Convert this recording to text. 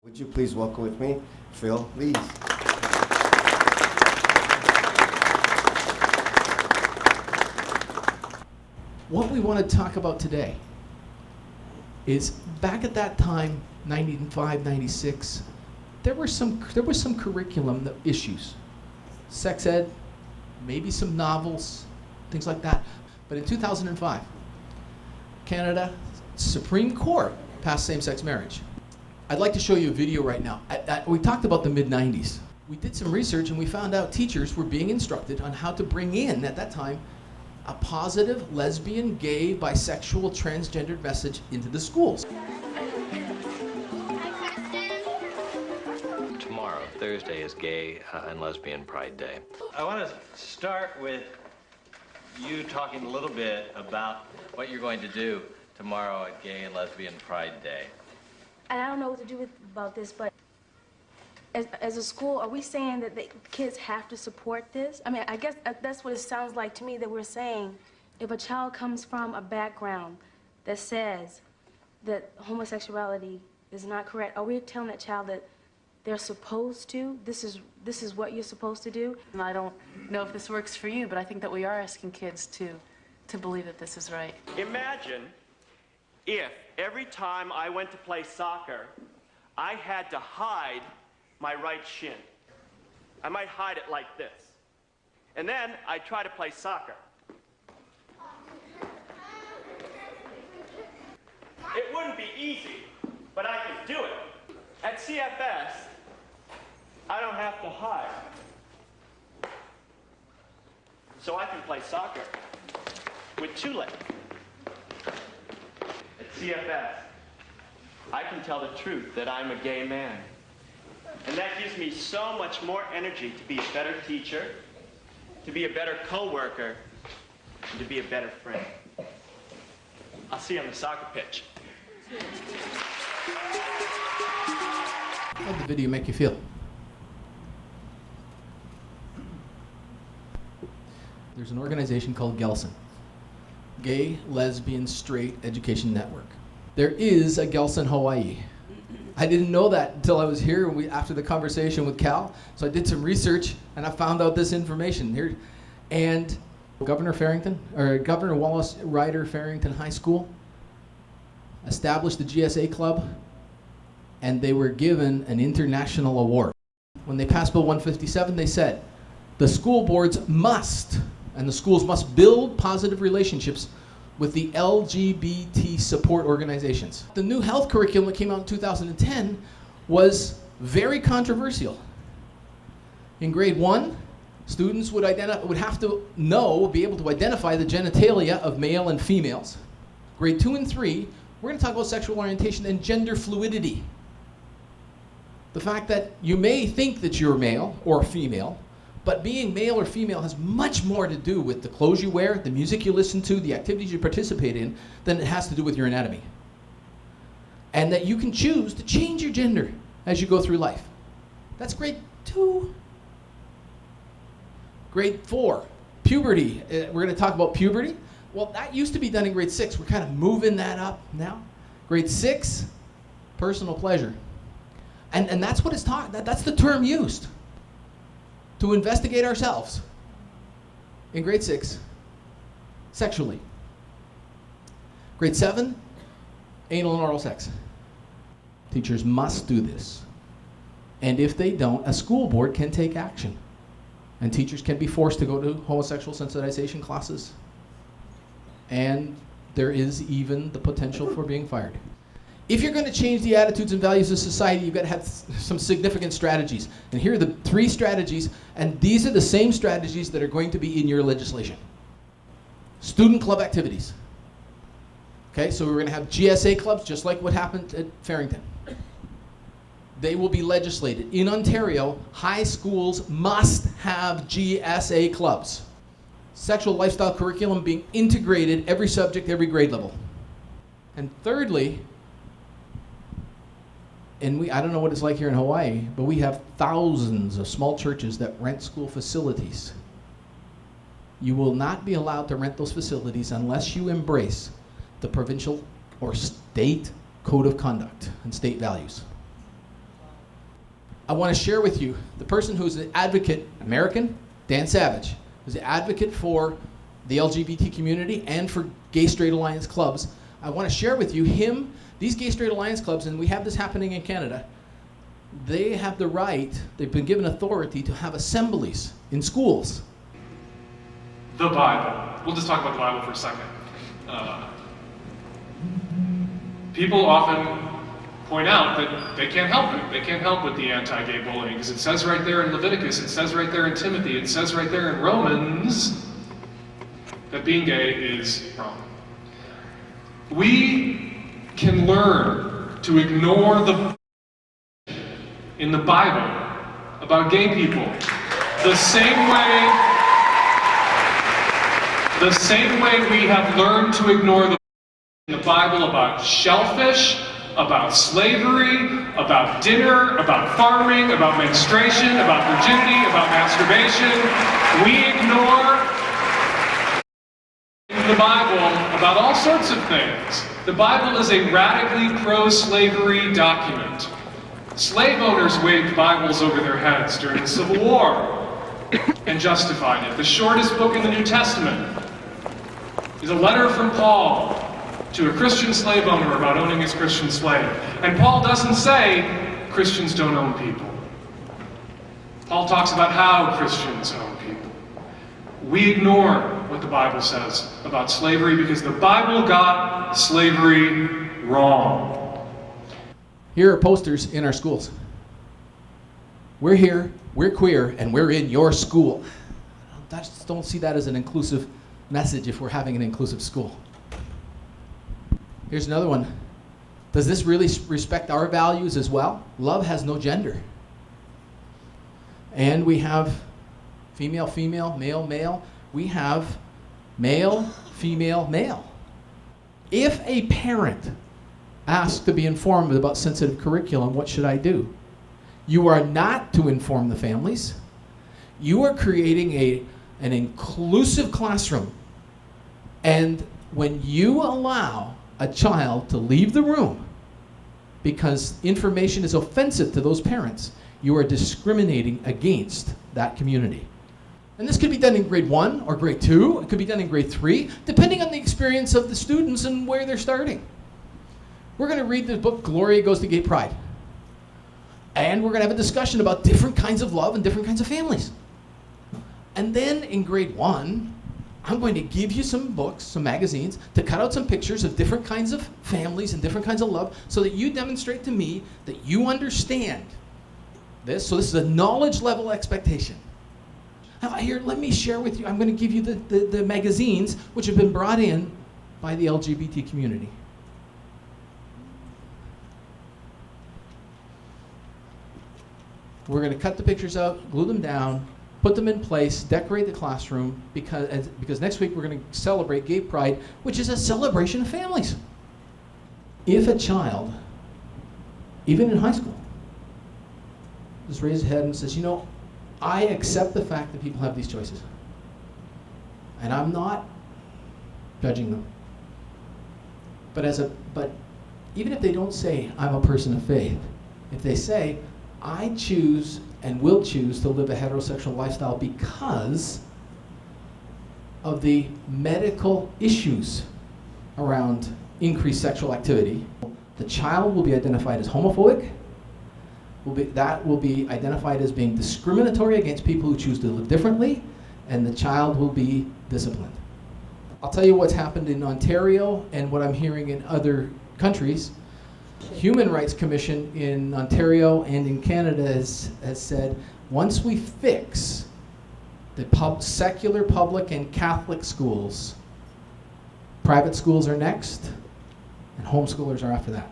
Would you please welcome with me, Phil Lees. What we want to talk about today is back at that time, 95, 96, there was some curriculum issues. Sex ed, maybe some novels, things like that. But in 2005, Canada Supreme Court passed same-sex marriage. I'd like to show you a video right now. We talked about the mid-90s. We did some research and we found out teachers were being instructed on how to bring in, at that time, a positive lesbian, gay, bisexual, transgendered message into the schools. Tomorrow, Thursday, is Gay and Lesbian Pride Day. I want to start with you talking a little bit about what you're going to do tomorrow at Gay and Lesbian Pride Day. And I don't know what to do about this, but as a school, are we saying that the kids have to support this? I mean, I guess that's what it sounds like to me, that we're saying if a child comes from a background that says that homosexuality is not correct, are we telling that child that they're supposed to? This is what you're supposed to do? And I don't know if this works for you, but I think that we are asking kids to believe that this is right. Imagine if every time I went to play soccer, I had to hide my right shin. I might hide it like this. And then I'd try to play soccer. It wouldn't be easy, but I could do it. At CFS, I don't have to hide. So I can play soccer with two legs. At CFS, I can tell the truth that I'm a gay man. And that gives me so much more energy to be a better teacher, to be a better co-worker, and to be a better friend. I'll see you on the soccer pitch. How did the video make you feel? There's an organization called GELSEN, Gay, Lesbian, Straight Education Network. There is a GELSEN Hawai'i. I didn't know that until I was here after the conversation with Cal. So I did some research and I found out this information here. And Governor Wallace Ryder Farrington High School established the GSA Club, and they were given an international award. When they passed Bill 157, they said the school boards must, and the schools must build positive relationships with the LGBT support organizations. The new health curriculum that came out in 2010 was very controversial. In grade 1, students would have to be able to identify the genitalia of male and females. Grade 2 and 3, we're going to talk about sexual orientation and gender fluidity. The fact that you may think that you're male or female, but being male or female has much more to do with the clothes you wear, the music you listen to, the activities you participate in, than it has to do with your anatomy. And that you can choose to change your gender as you go through life. That's grade 2. Grade 4, puberty. We're going to talk about puberty. Well, that used to be done in grade 6. We're kind of moving that up now. Grade 6, personal pleasure. And that's what it's taught. That's the term used to investigate ourselves in grade 6, sexually. Grade 7, anal and oral sex. Teachers must do this. And if they don't, a school board can take action. And teachers can be forced to go to homosexual sensitization classes. And there is even the potential for being fired. If you're going to change the attitudes and values of society, you've got to have some significant strategies. And here are the 3 strategies, and these are the same strategies that are going to be in your legislation. Student club activities. Okay, so we're going to have GSA clubs, just like what happened at Farrington. They will be legislated. In Ontario, high schools must have GSA clubs. Sexual lifestyle curriculum being integrated, every subject, every grade level. And thirdly, and I don't know what it's like here in Hawaii, but we have thousands of small churches that rent school facilities. You will not be allowed to rent those facilities unless you embrace the provincial or state code of conduct and state values. I want to share with you the person who's the advocate, American, Dan Savage, who's the advocate for the LGBT community and for Gay Straight Alliance clubs. I want to share with you these Gay Straight Alliance clubs, and we have this happening in Canada, they have the right, they've been given authority to have assemblies in schools. The Bible. We'll just talk about the Bible for a second. People often point out that they can't help it. They can't help with the anti-gay bullying, because it says right there in Leviticus, it says right there in Timothy, it says right there in Romans that being gay is wrong. We can learn to ignore the in the Bible about gay people the same way we have learned to ignore the in the Bible about shellfish, about slavery, about dinner, about farming, about menstruation, about virginity, about masturbation. We ignore the Bible about all sorts of things. The Bible is a radically pro-slavery document. Slave owners waved Bibles over their heads during the Civil War and justified it. The shortest book in the New Testament is a letter from Paul to a Christian slave owner about owning his Christian slave. And Paul doesn't say Christians don't own people. Paul talks about how Christians own people. We ignore what the Bible says about slavery because the Bible got slavery wrong. Here are posters in our schools. We're here, we're queer, and we're in your school. I just don't see that as an inclusive message if we're having an inclusive school. Here's another one. Does this really respect our values as well? Love has no gender. And we have female, female, male, male. We have male, female, male. If a parent asks to be informed about sensitive curriculum, what should I do? You are not to inform the families. You are creating an inclusive classroom. And when you allow a child to leave the room because information is offensive to those parents, you are discriminating against that community. And this could be done in grade 1 or grade 2. It could be done in grade 3, depending on the experience of the students and where they're starting. We're going to read the book, Gloria Goes to Gay Pride. And we're going to have a discussion about different kinds of love and different kinds of families. And then in grade 1, I'm going to give you some books, some magazines, to cut out some pictures of different kinds of families and different kinds of love so that you demonstrate to me that you understand this. So this is a knowledge level expectation. Now here, let me share with you, I'm going to give you the magazines which have been brought in by the LGBT community. We're going to cut the pictures out, glue them down, put them in place, decorate the classroom, because next week we're going to celebrate Gay Pride, which is a celebration of families. If a child, even in high school, just raises his head and says, you know, I accept the fact that people have these choices, and I'm not judging them. But even if they don't say, I'm a person of faith, if they say, I choose and will choose to live a heterosexual lifestyle because of the medical issues around increased sexual activity, the child will be identified as homophobic, that will be identified as being discriminatory against people who choose to live differently, and the child will be disciplined. I'll tell you what's happened in Ontario and what I'm hearing in other countries. Human Rights Commission in Ontario and in Canada has said, once we fix the secular, public, and Catholic schools, private schools are next, and homeschoolers are after that.